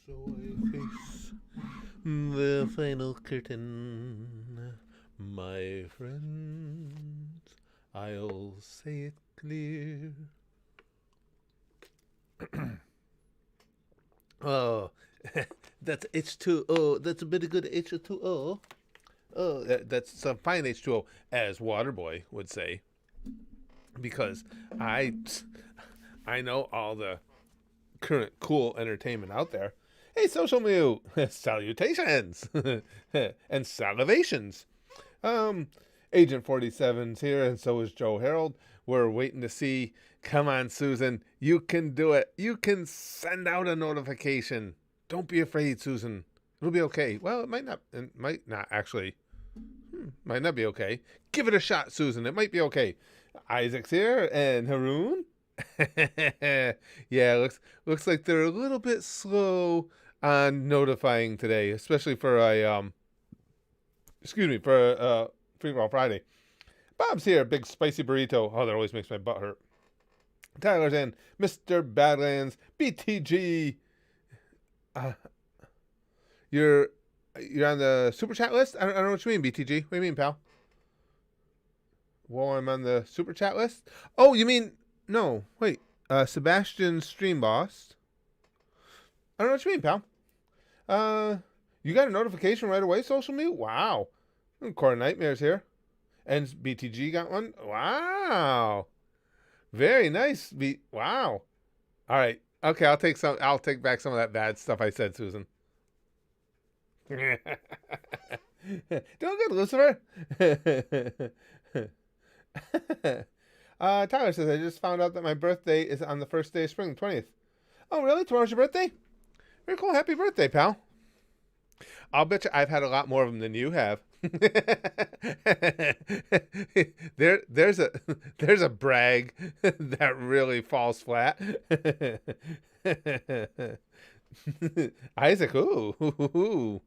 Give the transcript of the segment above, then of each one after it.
So I face the final curtain, my friends. I'll say it clear. Oh, that's H2O. That's a bit of good H2O. Oh, that's some fine H2O, as Waterboy would say, because I, I know all the current cool entertainment out there. Hey, social mute, salutations and salivations. Um, Agent 47's here, and so is Joe Harold. We're waiting to see. Come on, Susan, you can do it. You can send out a notification. Don't be afraid, Susan. It'll be okay. Well, it might not. It might not actually. Might not be okay. Give it a shot, Susan. It might be okay. Isaac's here, and Haroon. Yeah, looks like they're a little bit slow on notifying today, especially for a Free for All Friday. Bob's here, big spicy burrito. Oh, that always makes my butt hurt. Tyler's in, Mr. Badlands, BTG. Uh, you're on the super chat list. I don't know what you mean, BTG. What do you mean, pal? Well, I'm on the super chat list. Oh, you mean no? Wait, Sebastian Stream Boss. I don't know what you mean, pal. You got a notification right away, social media? Wow. Core Nightmares here. And BTG got one? Wow. Very nice. Wow. All right. Okay, I'll take back some of that bad stuff I said, Susan. Doing good, Lucifer. Tyler says, I just found out that my birthday is on the first day of spring, 20th. Oh, really? Tomorrow's your birthday? Very cool. Happy birthday, pal. I'll bet you I've had a lot more of them than you have. there's a brag that really falls flat. Isaac, ooh.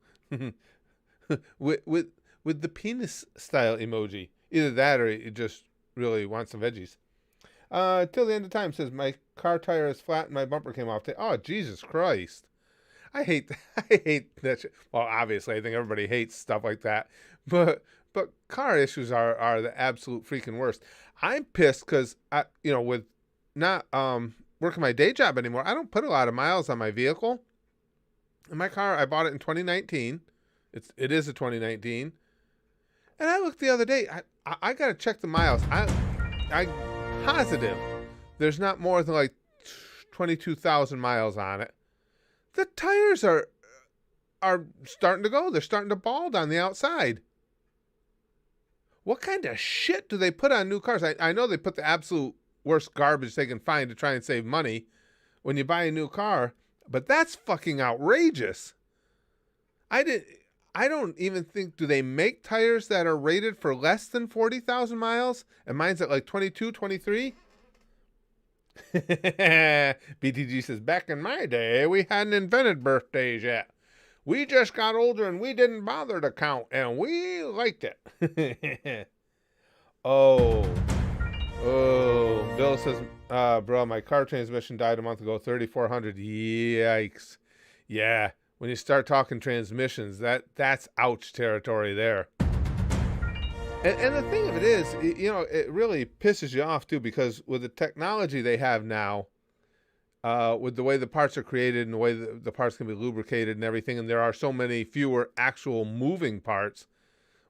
with the penis style emoji. Either that or you just really want some veggies. Till the end of time says my car tire is flat and my bumper came off. Oh, Jesus Christ. I hate I hate that shit. Well, obviously, I think everybody hates stuff like that, but car issues are the absolute freaking worst. I'm pissed because with not working my day job anymore, I don't put a lot of miles on my vehicle. In my car, I bought it in 2019. It is a 2019, and I looked the other day. I gotta check the miles. I positive there's not more than like 22,000 miles on it. The tires are starting to go. They're starting to bald on the outside. What kind of shit do they put on new cars? I know they put the absolute worst garbage they can find to try and save money when you buy a new car, but that's fucking outrageous. I don't even think, do they make tires that are rated for less than 40,000 miles? And mine's at like 22, 23? BTG says, back in my day, we hadn't invented birthdays yet. We just got older and we didn't bother to count, and we liked it. Oh. Bill says, bro, my car transmission died a month ago, 3,400. Yikes. Yeah, when you start talking transmissions, that's ouch territory there. And the thing of it is, it really pisses you off, too, because with the technology they have now, with the way the parts are created and the way the parts can be lubricated and everything, and there are so many fewer actual moving parts,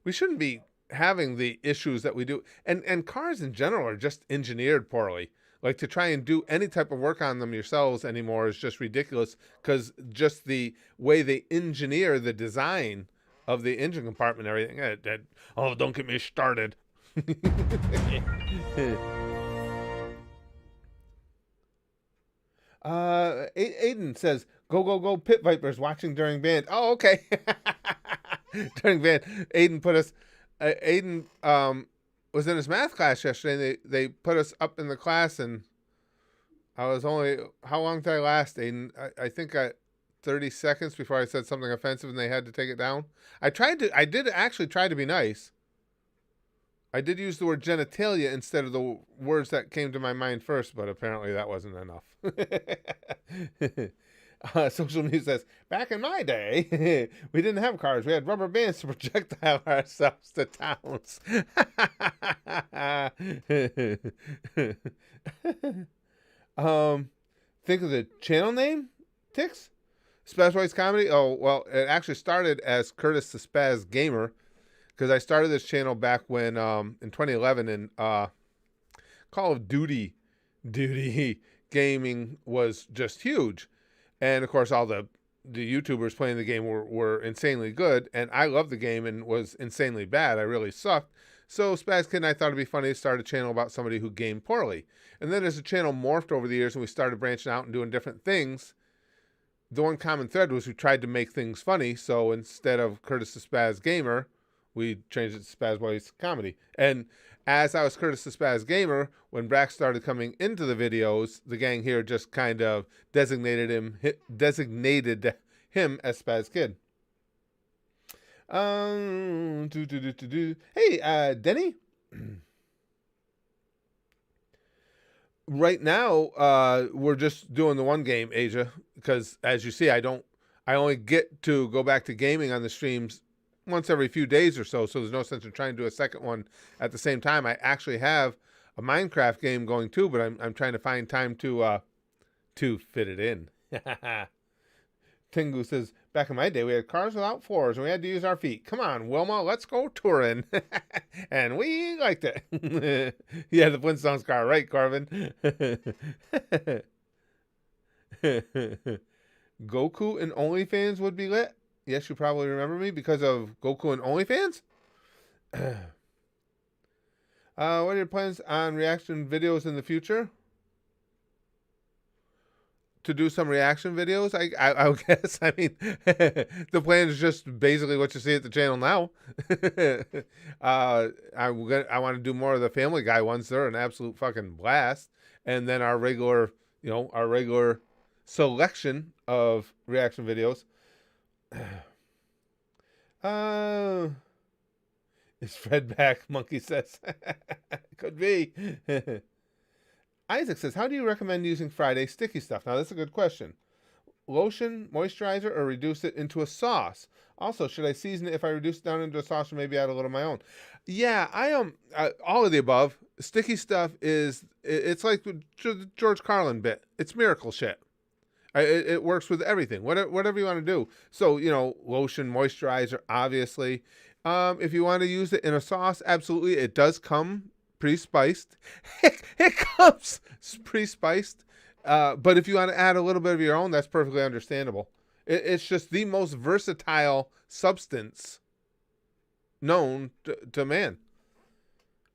we shouldn't be having the issues that we do. And cars in general are just engineered poorly. Like, to try and do any type of work on them yourselves anymore is just ridiculous, because just the way they engineer the design of the engine compartment and everything. Oh, don't get me started. Aiden says, go, Pit Vipers, watching during band. Oh, okay. During band. Aiden put us, Aiden was in his math class yesterday, and they put us up in the class, and I was only, how long did I last, Aiden? I think 30 seconds before I said something offensive and they had to take it down. I did actually try to be nice. I did use the word genitalia instead of the words that came to my mind first, but apparently that wasn't enough. Social News says, back in my day, we didn't have cars. We had rubber bands to projectile ourselves to towns. Think of the channel name, Tix? Spaz White's Comedy? Oh, well, it actually started as Curtis the Spaz Gamer, because I started this channel back when, in 2011, in Call of Duty gaming was just huge. And of course, all the YouTubers playing the game were insanely good, and I loved the game and was insanely bad. I really sucked. So Spaz Kid and I thought it'd be funny to start a channel about somebody who gamed poorly. And then as the channel morphed over the years and we started branching out and doing different things, the one common thread was we tried to make things funny. So instead of Curtis the Spaz Gamer, we changed it to Spaz Boys Comedy. And as I was Curtis the Spaz Gamer, when Brax started coming into the videos, the gang here just kind of designated him as Spaz Kid. Hey, Denny. Right now, we're just doing the one game, Asia, because as you see, I only get to go back to gaming on the streams once every few days or so, so there's no sense in trying to do a second one at the same time. I actually have a Minecraft game going too, but I'm trying to find time to fit it in. Tingu says, back in my day, we had cars without floors, and we had to use our feet. Come on, Wilma, let's go touring. And we liked it. Yeah, the Flintstones car, right, Carvin? Goku and OnlyFans would be lit. Yes, you probably remember me because of Goku and OnlyFans. What are your plans on reaction videos in the future? To do some reaction videos, I guess. I mean, the plan is just basically what you see at the channel now. I want to do more of the Family Guy ones. They're an absolute fucking blast. And then our regular selection of reaction videos. Is Fred back? Monkey says. Could be. Isaac says, how do you recommend using Friday sticky stuff? Now, that's a good question. Lotion, moisturizer, or reduce it into a sauce? Also, should I season it if I reduce it down into a sauce or maybe add a little of my own? Yeah, all of the above. Sticky stuff it's like the George Carlin bit. It's miracle shit. It works with everything, whatever you want to do. So, lotion, moisturizer, obviously. If you want to use it in a sauce, absolutely. It does come pre-spiced. It comes pre-spiced. But if you want to add a little bit of your own, that's perfectly understandable. It's just the most versatile substance known to man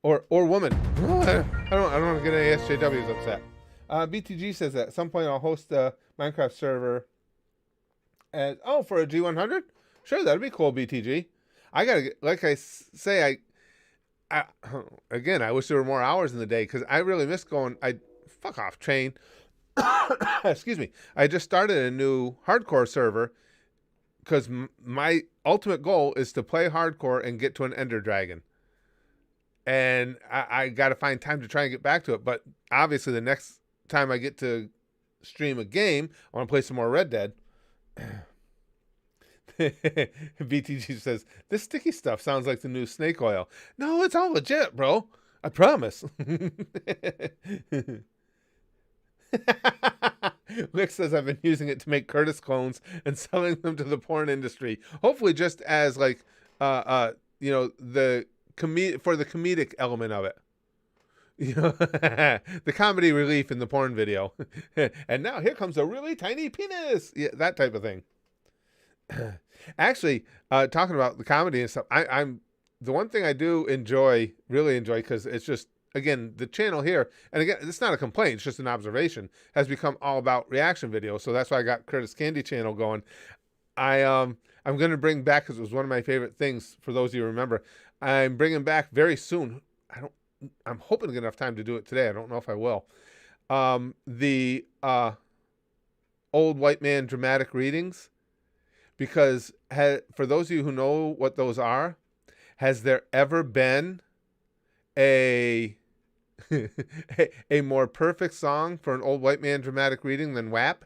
or woman. I don't want to get any SJWs upset. BTG says that at some point I'll host a Minecraft server for a G100. Sure, that'd be cool, BTG. I gotta get, like I say, again, I wish there were more hours in the day because I really miss going. Fuck off, train. Excuse me. I just started a new hardcore server because my ultimate goal is to play hardcore and get to an Ender Dragon. And I got to find time to try and get back to it. But obviously, the next time I get to stream a game, I want to play some more Red Dead. BTG says, this sticky stuff sounds like the new snake oil. No, it's all legit, bro. I promise. Rick says, I've been using it to make Curtis clones and selling them to the porn industry. Hopefully just as like, for the comedic element of it. The comedy relief in the porn video. And now here comes a really tiny penis. Yeah, that type of thing. Actually, talking about the comedy and stuff, I'm the one thing I do really enjoy, because it's just, again, the channel here, and again, it's not a complaint, it's just an observation, has become all about reaction videos. So that's why I got Curtis Candy channel going. I'm going to bring back, because it was one of my favorite things, for those of you who remember, I'm bringing back very soon. I'm hoping to get enough time to do it today. I don't know if I will. The old white man dramatic readings. Because for those of you who know what those are, has there ever been a more perfect song for an old white man dramatic reading than WAP?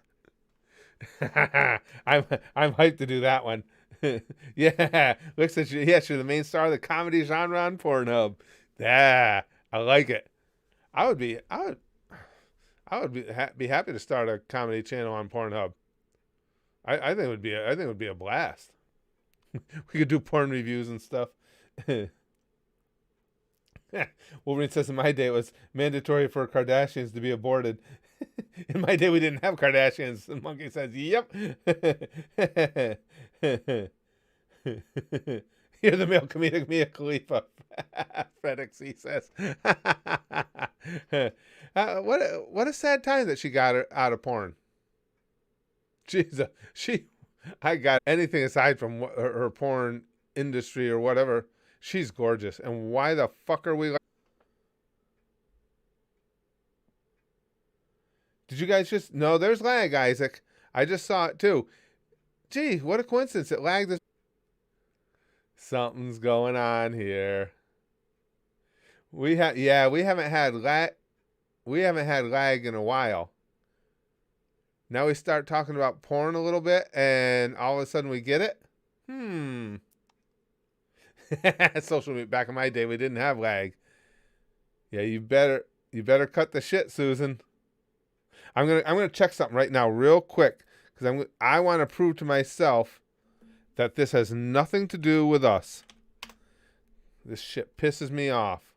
I'm hyped to do that one. Yeah, looks at you. Yes, you're the main star of the comedy genre on Pornhub. Yeah, I like it. I would be. I would be happy to start a comedy channel on Pornhub. I think it would be. I think it would be a blast. We could do porn reviews and stuff. Wolverine says in my day it was mandatory for Kardashians to be aborted. In my day we didn't have Kardashians. The monkey says, "Yep." You're the male comedic Mia Khalifa. FedEx, he says. What a sad time that she got her out of porn. Jesus, I got anything aside from her porn industry or whatever. She's gorgeous. And why the fuck are we? Did you guys just? No, there's lag, Isaac. I just saw it too. Gee, what a coincidence! It lagged. Something's going on here. We haven't had lag. We haven't had lag in a while. Now we start talking about porn a little bit, and all of a sudden we get it. Social media. Back in my day, we didn't have lag. Yeah, you better cut the shit, Susan. I'm gonna check something right now, real quick, because I want to prove to myself that this has nothing to do with us. This shit pisses me off.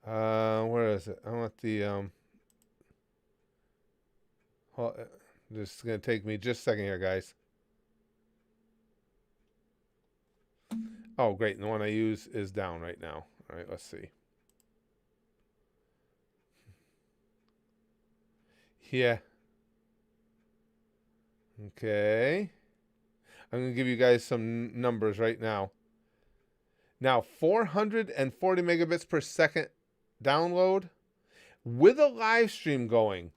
Where is it? I want the this is gonna take me just a second here, guys. Oh, great. And the one I use is down right now. All right, let's see. Yeah. Okay. I'm going to give you guys some numbers right now. Now, 440 megabits per second download with a live stream going.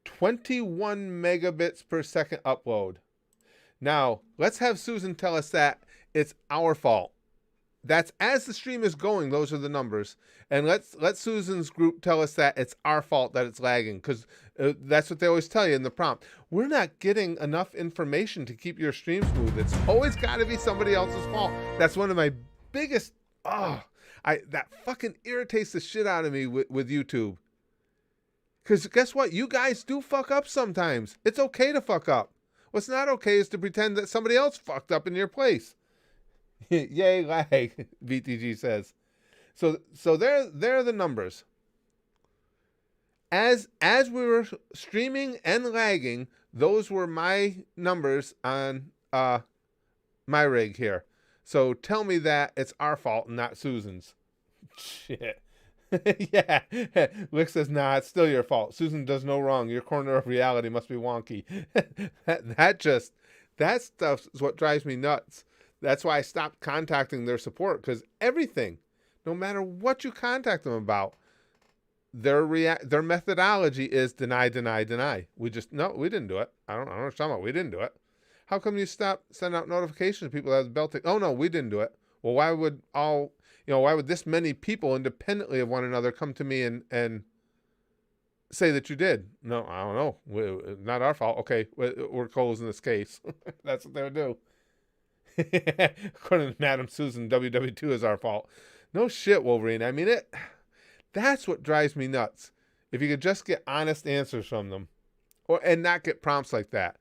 21 megabits per second upload. Now, let's have Susan tell us that it's our fault. That's as the stream is going, those are the numbers. And let Susan's group tell us that it's our fault that it's lagging, because that's what they always tell you in the prompt. We're not getting enough information to keep your stream smooth. It's always got to be somebody else's fault. That's one of my biggest, that fucking irritates the shit out of me with YouTube. Because guess what? You guys do fuck up sometimes. It's okay to fuck up. What's not okay is to pretend that somebody else fucked up in your place. Yay, lag, BTG says. So there are the numbers. As we were streaming and lagging, those were my numbers on my rig here. So tell me that it's our fault and not Susan's. Shit. Yeah. Lick says, nah, it's still your fault. Susan does no wrong. Your corner of reality must be wonky. that stuff is what drives me nuts. That's why I stopped contacting their support, because everything, no matter what you contact them about, their methodology is deny, deny, deny. We didn't do it. I don't know what you're talking about. We didn't do it. How come you stop sending out notifications to people that have the bell tick? Oh no, we didn't do it. Well, why would this many people independently of one another come to me and say that you did? No, I don't know. Not our fault. Okay, we're closing this case. That's what they would do. According to Madam Susan, WW2 is our fault. No shit, Wolverine. I mean, that's what drives me nuts. If you could just get honest answers from them, and not get prompts like that.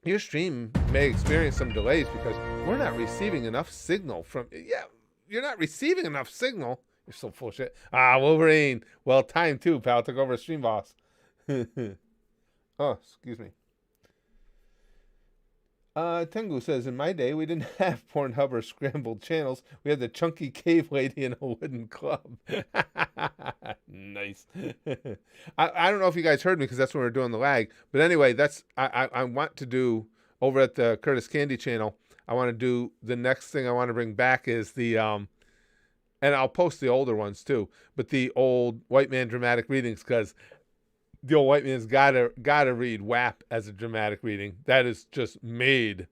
Your stream may experience some delays because we're not receiving enough signal from. Yeah, you're not receiving enough signal. You're so full of shit. Wolverine. Well, time too, pal. Took over as stream boss. Oh, excuse me. Tengu says, in my day, we didn't have Pornhub or scrambled channels. We had the chunky cave lady in a wooden club. Nice. I don't know if you guys heard me, because that's when we were doing the lag. But anyway, I want to do, over at the Curtis Candy channel, I want to do, the next thing I want to bring back is the, and I'll post the older ones too, but the old white man dramatic readings, because the old white man's gotta read WAP as a dramatic reading. That is just made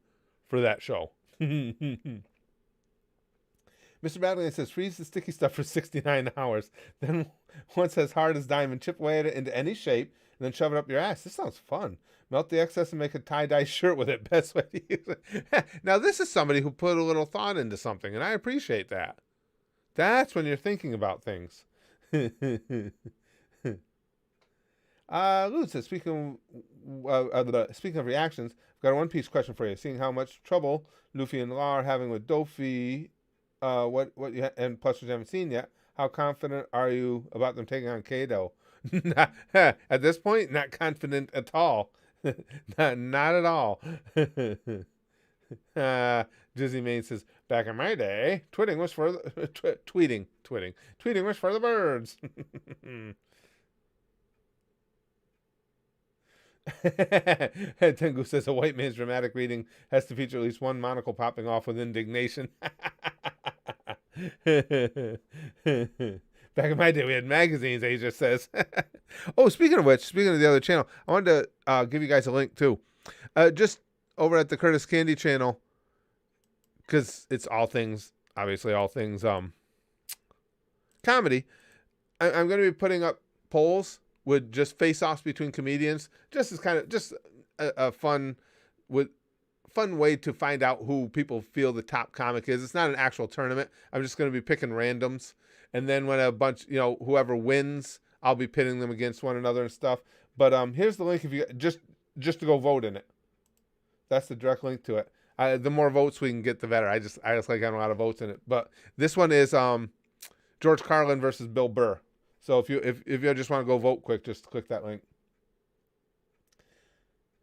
for that show. Mr. Badland says, freeze the sticky stuff for 69 hours. Then once as hard as diamond, chip away at it into any shape, and then shove it up your ass. This sounds fun. Melt the excess and make a tie-dye shirt with it. Best way to use it. Now, this is somebody who put a little thought into something, and I appreciate that. That's when you're thinking about things. Lou says, speaking of reactions, I've got a One Piece question for you. Seeing how much trouble Luffy and Law are having with Doffy, and plus you haven't seen yet, how confident are you about them taking on Kaido? At this point, not confident at all. not at all. Dizzy Main says, back in my day, tweeting was for the birds. Tengu says a white man's dramatic reading has to feature at least one monocle popping off with indignation. Back in my day, we had magazines, Asia says. Oh, speaking of which, speaking of the other channel, I wanted to give you guys a link, too. Just over at the Curtis Candy channel, because it's obviously all things comedy. I'm going to be putting up polls with just face-offs between comedians, just as kind of a fun way to find out who people feel the top comic is. It's not an actual tournament. I'm just going to be picking randoms, and then when a bunch, whoever wins, I'll be pitting them against one another and stuff. But here's the link if you just to go vote in it. That's the direct link to it. The more votes we can get, the better. I just like having a lot of votes in it. But this one is George Carlin versus Bill Burr. So if you just want to go vote quick, just click that link.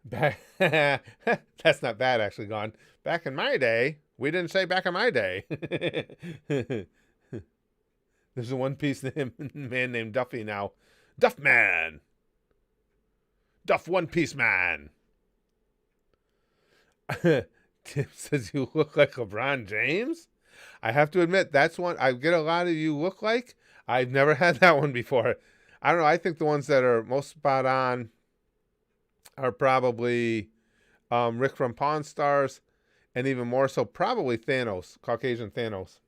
That's not bad, actually, gone. Back in my day, we didn't say back in my day. There's a One Piece man named Duffy now. Duff Man. Duff One Piece Man. Tim says you look like LeBron James. I have to admit, that's one I get a lot of you look like. I've never had that one before. I don't know. I think the ones that are most spot on are probably Rick from Pawn Stars, and even more so, probably Thanos, Caucasian Thanos.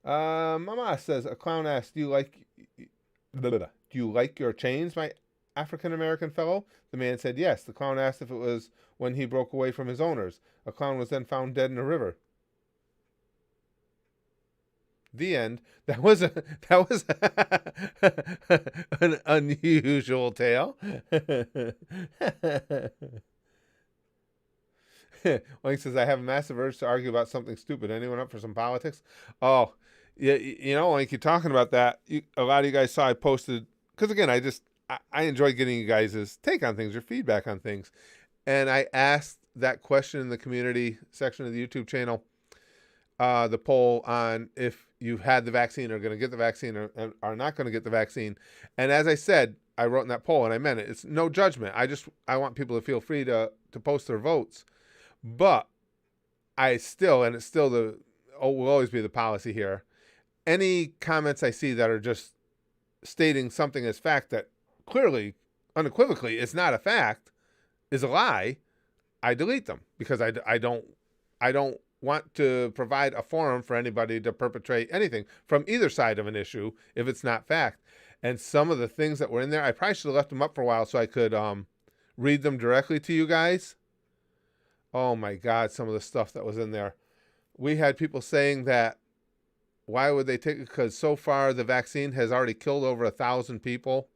Mama says, a clown asked, do you like your chains, my African-American fellow? The man said yes. The clown asked if it was when he broke away from his owners. A clown was then found dead in a river. The end. That was an unusual tale. Wang says, I have a massive urge to argue about something stupid. Anyone up for some politics? Oh, yeah, like you're talking about that. A lot of you guys saw I posted, because again, I enjoy getting you guys' take on things, your feedback on things. And I asked that question in the community section of the YouTube channel, the poll on if you had the vaccine or going to get the vaccine or are not going to get the vaccine. And as I said, I wrote in that poll, and I meant it. It's no judgment. I want people to feel free to post their votes. But will always be the policy here. Any comments I see that are just stating something as fact that clearly, unequivocally, is not a fact, is a lie, I delete them, because I don't want to provide a forum for anybody to perpetrate anything from either side of an issue if it's not fact. And some of the things that were in there, I probably should have left them up for a while so I could read them directly to you guys. Oh my God, some of the stuff that was in there. We had people saying that, why would they take it? Because so far the vaccine has already killed over 1,000 people.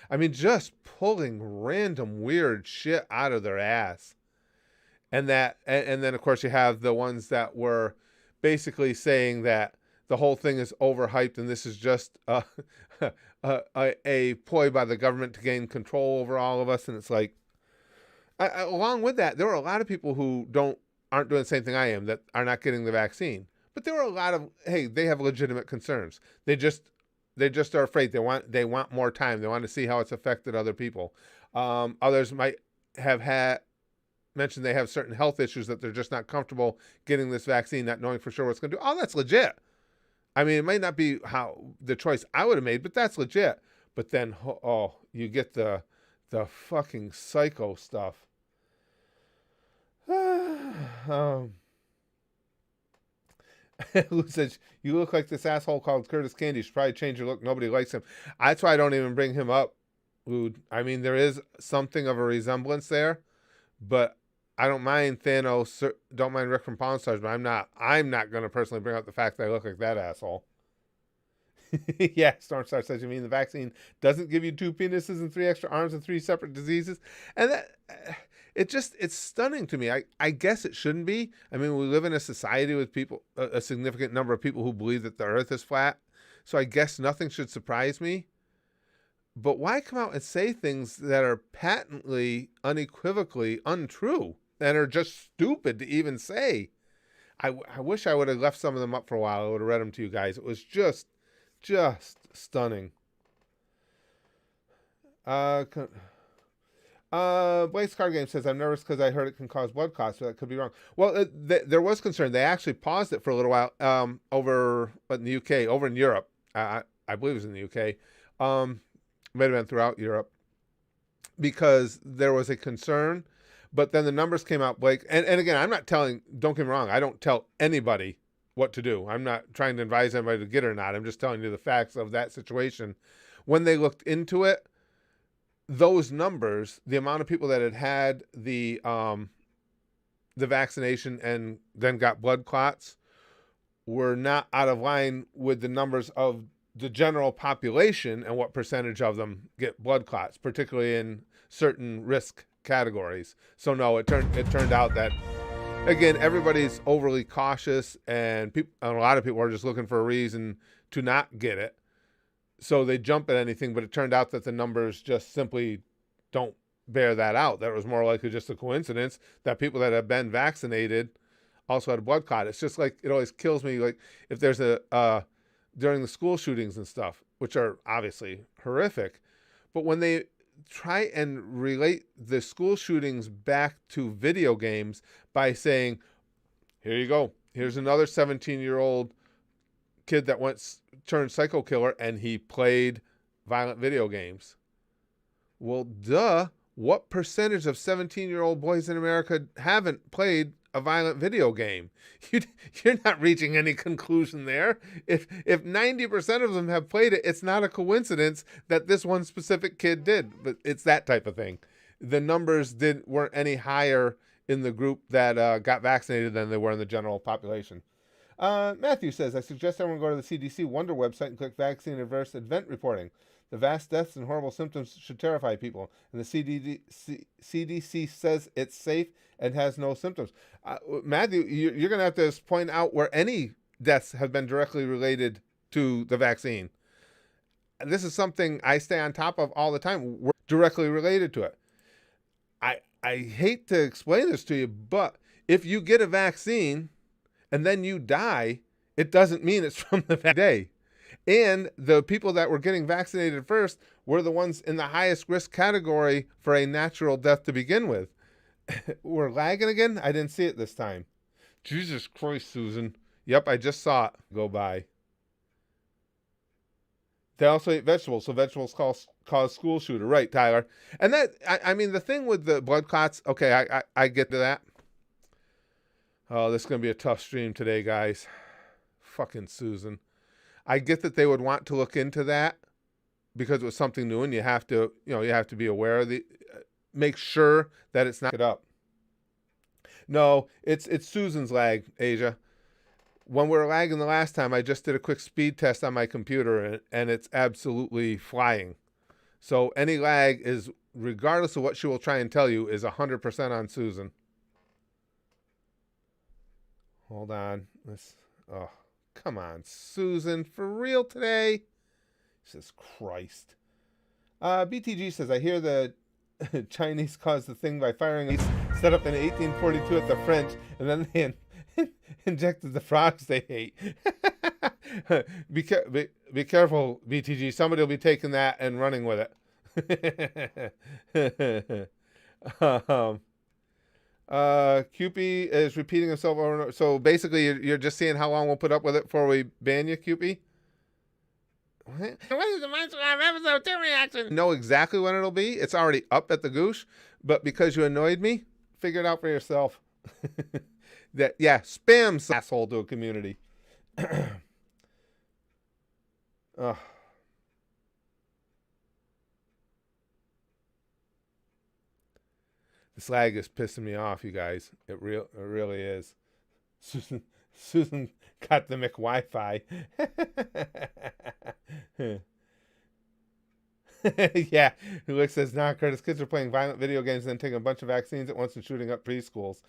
I mean, just pulling random weird shit out of their ass. And then of course you have the ones that were basically saying that the whole thing is overhyped and this is just a ploy by the government to gain control over all of us. And it's like, along with that, there were a lot of people who aren't doing the same thing I am, that are not getting the vaccine. But there were a lot of, hey, they have legitimate concerns. They just are afraid. They want more time. They want to see how it's affected other people. Others might have mentioned they have certain health issues that they're just not comfortable getting this vaccine, not knowing for sure what it's going to do. Oh, that's legit. I mean, it might not be how the choice I would have made, but that's legit. But then, you get the fucking psycho stuff. Who says, you look like this asshole called Curtis Candy. You should probably change your look. Nobody likes him. That's why I don't even bring him up, Lude. I mean, there is something of a resemblance there, but I don't mind Thanos, don't mind Rick from Pawn Stars, but I'm not going to personally bring up the fact that I look like that asshole. Yeah, Stormstar says, you mean the vaccine doesn't give you 2 penises and 3 extra arms and 3 separate diseases? And that, it's stunning to me. I guess it shouldn't be. I mean, we live in a society with people, a significant number of people who believe that the earth is flat. So I guess nothing should surprise me. But why come out and say things that are patently, unequivocally untrue and are just stupid to even say? I wish I would have left some of them up for a while. I would have read them to you guys. It was just stunning. Blaze Card Game says, I'm nervous because I heard it can cause blood clots, so that could be wrong. Well, there was concern. They actually paused it for a little while over in the UK, over in Europe. I believe it was in the UK. Might have been throughout Europe, because there was a concern. But then the numbers came out, Blake. And again, I'm not telling, don't get me wrong, I don't tell anybody what to do. I'm not trying to advise anybody to get it or not. I'm just telling you the facts of that situation. When they looked into it, those numbers, the amount of people that had the vaccination and then got blood clots, were not out of line with the numbers of the general population and what percentage of them get blood clots, particularly in certain risk categories. So no, it turned out that, again, everybody's overly cautious, and a lot of people are just looking for a reason to not get it. So they jump at anything, but it turned out that the numbers just simply don't bear that out. That was more likely just a coincidence that people that have been vaccinated also had a blood clot. It's just like, it always kills me, like if there's during the school shootings and stuff, which are obviously horrific, but when they try and relate the school shootings back to video games by saying, here you go, here's another 17-year-old kid that turned psycho killer and he played violent video games. Well, duh, what percentage of 17-year-old boys in America haven't played a violent video game? You're not reaching any conclusion there. If 90% of them have played it, it's not a coincidence that this one specific kid did. But it's that type of thing. The numbers weren't any higher in the group that got vaccinated than they were in the general population. Matthew says, I suggest everyone go to the CDC Wonder website and click Vaccine Adverse Event Reporting. The vast deaths and horrible symptoms should terrify people. And the CDC says it's safe and has no symptoms. Matthew, you're going to have to point out where any deaths have been directly related to the vaccine. And this is something I stay on top of all the time. We're directly related to it. I hate to explain this to you, but if you get a vaccine and then you die, it doesn't mean it's from the vaccine. And the people that were getting vaccinated first were the ones in the highest risk category for a natural death to begin with. We're lagging again? I didn't see it this time. Jesus Christ, Susan. Yep, I just saw it go by. They also eat vegetables, so vegetables cause school shooter. Right, Tyler. And that, I mean, the thing with the blood clots, okay, I get to that. Oh, this is going to be a tough stream today, guys. Fucking Susan. I get that they would want to look into that because it was something new, and you have to be aware of make sure that it's not up. No, it's Susan's lag, Asia. When we were lagging the last time, I just did a quick speed test on my computer, and it's absolutely flying. So any lag is, regardless of what she will try and tell you, is 100% on Susan. Hold on. Oh, come on, Susan, for real today? Jesus Christ. BTG says, I hear the Chinese caused the thing by firing set up in 1842 at the French, and then they injected the frogs they hate. Be careful, BTG. Somebody will be taking that and running with it. Cupie is repeating himself over and over. So basically, you're just seeing how long we'll put up with it before we ban you, Cupie? What is the Monster Live episode 2 reaction? Know exactly when it'll be. It's already up at the Goosh, but because you annoyed me, figure it out for yourself. Spam asshole to a community. Ugh. This lag is pissing me off, you guys. It really is. Susan got the McWi-Fi. Yeah, Luke says, "Nah, Curtis, kids are playing violent video games and then taking a bunch of vaccines at once and shooting up preschools."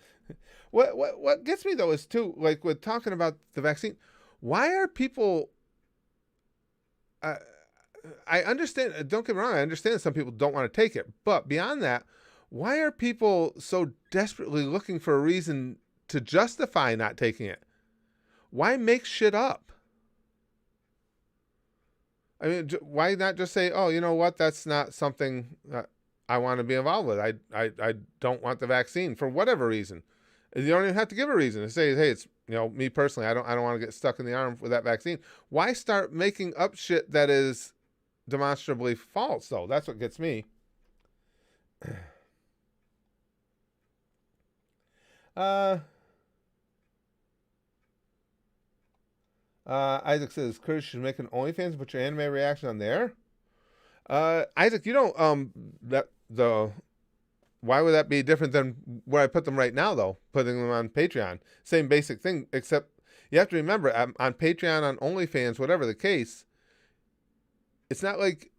What gets me though is too, like with talking about the vaccine, why are people? Uh, I understand. Don't get me wrong. I understand that some people don't want to take it, but beyond that, why are people so desperately looking for a reason to justify not taking it? Why make shit up? I mean, why not just say, "Oh, you know what? That's not something that I want to be involved with. I don't want the vaccine for whatever reason." You don't even have to give a reason. To say, "Hey, it's me personally. I don't want to get stuck in the arm with that vaccine." Why start making up shit that is demonstrably false? Though that's what gets me. Uh, Isaac says, "Curtis should make an OnlyFans and put your anime reaction on there." Isaac, you don't that the why would that be different than where I put them right now though? Putting them on Patreon, same basic thing, except you have to remember on Patreon, on OnlyFans, whatever the case, it's not like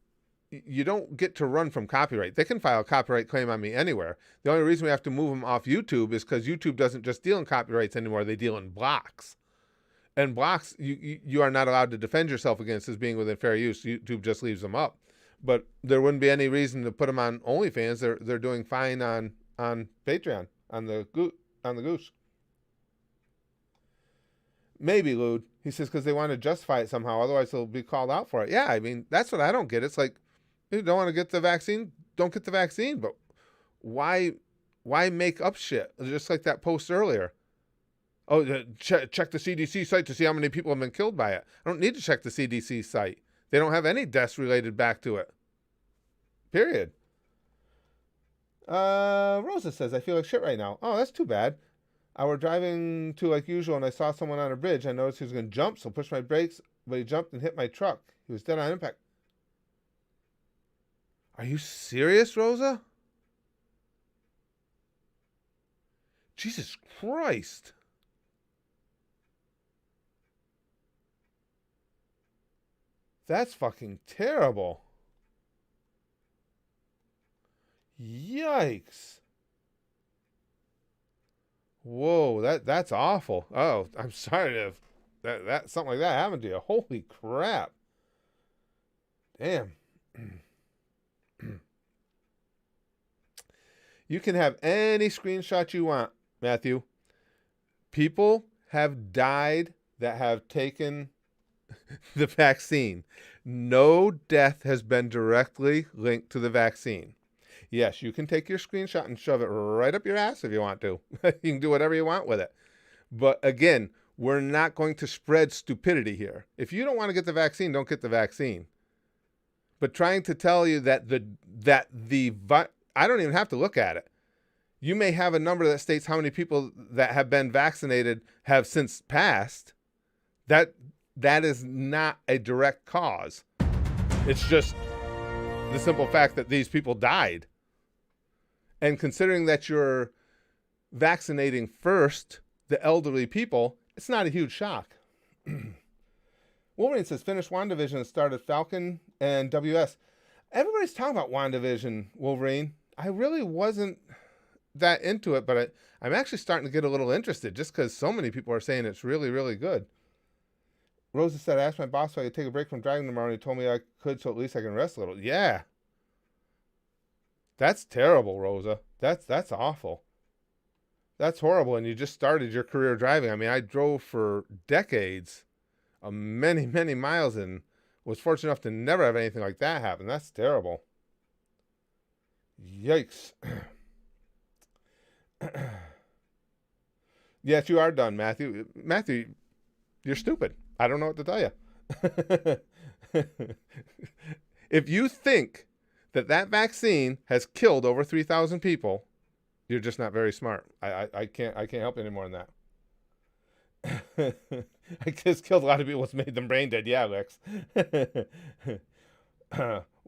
you don't get to run from copyright. They can file a copyright claim on me anywhere. The only reason we have to move them off YouTube is because YouTube doesn't just deal in copyrights anymore; they deal in blocks. And blocks, you are not allowed to defend yourself against as being within fair use. YouTube just leaves them up. But there wouldn't be any reason to put them on OnlyFans. They're doing fine on Patreon on the Goose. Maybe Lude. He says because they want to justify it somehow, otherwise they'll be called out for it. Yeah, I mean that's what I don't get. It's like you don't want to get the vaccine, don't get the vaccine. But why make up shit? Just like that post earlier. Oh, check the CDC site to see how many people have been killed by it. I don't need to check the CDC site. They don't have any deaths related back to it. Period. Rosa says, "I feel like shit right now." Oh, that's too bad. I were driving to like usual and I saw someone on a bridge. I noticed he was going to jump, so pushed my brakes, but he jumped and hit my truck. He was dead on impact. Are you serious, Rosa? Jesus Christ. That's fucking terrible. Yikes. Whoa, that's awful. Oh, I'm sorry if that something like that happened to you. Holy crap. Damn. You can have any screenshot you want, Matthew. People have died that have taken the vaccine. No death has been directly linked to the vaccine. Yes, you can take your screenshot and shove it right up your ass if you want to. You can do whatever you want with it. But again, we're not going to spread stupidity here. If you don't want to get the vaccine, don't get the vaccine. But trying to tell you that I don't even have to look at it. You may have a number that states how many people that have been vaccinated have since passed. That is not a direct cause. It's just the simple fact that these people died. And considering that you're vaccinating first the elderly people, it's not a huge shock. Wolverine says, "Finished WandaVision and started Falcon and WS." Everybody's talking about WandaVision, Wolverine. I really wasn't that into it, but I'm actually starting to get a little interested just because so many people are saying it's really, really good. Rosa said, "I asked my boss if I could take a break from driving tomorrow, and he told me I could, so at least I can rest a little." Yeah. That's terrible, Rosa. That's awful. That's horrible, and you just started your career driving. I mean, I drove for decades, many, many miles, and was fortunate enough to never have anything like that happen. That's terrible. Yikes. Yes, you are done, Matthew. Matthew, you're stupid. I don't know what to tell you. If you think that vaccine has killed over 3,000 people, you're just not very smart. I can't help you any more than I just killed a lot of people. What's made them brain dead? Yeah, Lex.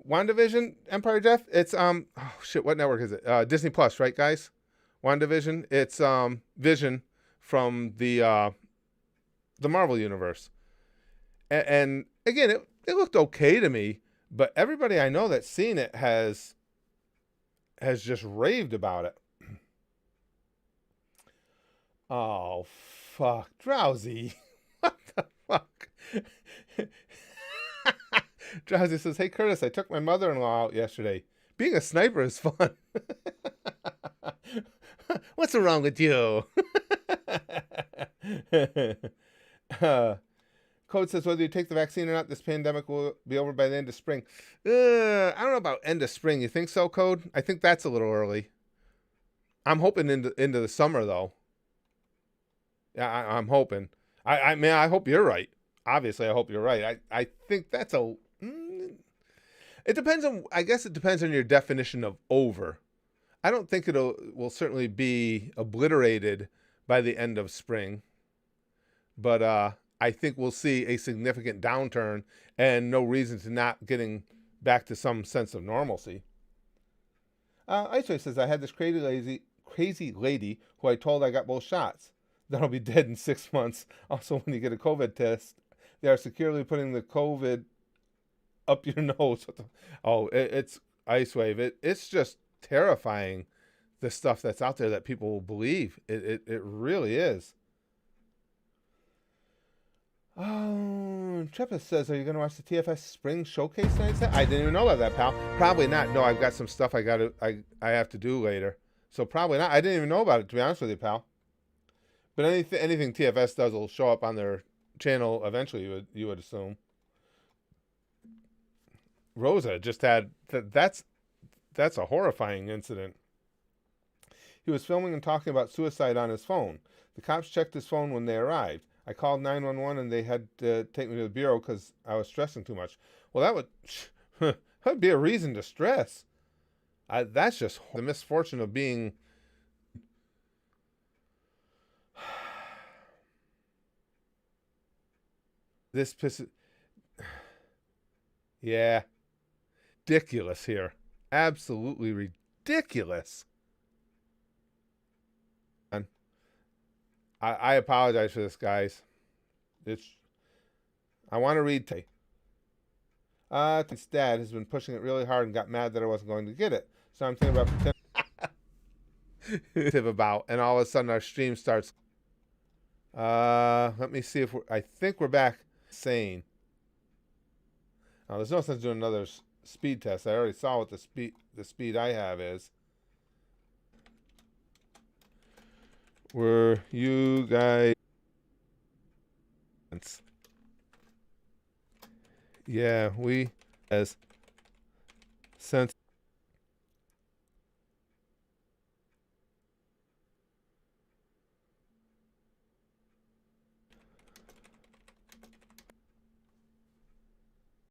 WandaVision, Empire Death. It's oh shit, what network is it? Disney Plus, right, guys? WandaVision. It's Vision from the Marvel universe. And again, it looked okay to me, but everybody I know that's seen it has just raved about it. Oh fuck, Drowsy. What the fuck? Drowsy says, "Hey Curtis, I took my mother-in-law out yesterday. Being a sniper is fun." What's wrong with you? uh, Code says, whether you take the vaccine or not, this pandemic will be over by the end of spring. I don't know about end of spring. You think so, Code? I think that's a little early. I'm hoping into the summer though. Yeah, I'm hoping. I mean, I hope you're right. Obviously, I hope you're right. I think that's a. It depends on. I guess it depends on your definition of over. I don't think will certainly be obliterated by the end of spring, but I think we'll see a significant downturn and no reason to not getting back to some sense of normalcy. Ice says, I had this crazy lady who I told I got both shots. That'll be dead in 6 months. Also, when you get a COVID test, they are securely putting the COVID up your nose. It's Ice Wave. It's just terrifying, the stuff that's out there that people will believe. It really is. Oh, Trepis says, are you going to watch the TFS Spring Showcase tonight? I didn't even know about that, pal. Probably not. No, I've got some stuff I have to do later. So probably not. I didn't even know about it, to be honest with you, pal. But anything TFS does will show up on their channel eventually, you would assume. Rosa just had... That's a horrifying incident. He was filming and talking about suicide on his phone. The cops checked his phone when they arrived. I called 911 and they had to take me to the bureau because I was stressing too much. Well, that would be a reason to stress. That's just the misfortune of being... This pisses... Yeah. Ridiculous here. Absolutely ridiculous. I apologize for this, guys. I want to read today. His dad has been pushing it really hard and got mad that I wasn't going to get it. So I'm thinking about pretending about, and all of a sudden our stream starts. Let me see if I think we're back. Sane. Now there's no sense doing another speed test. I already saw what the speed I have is. Were you guys... Yeah, we as since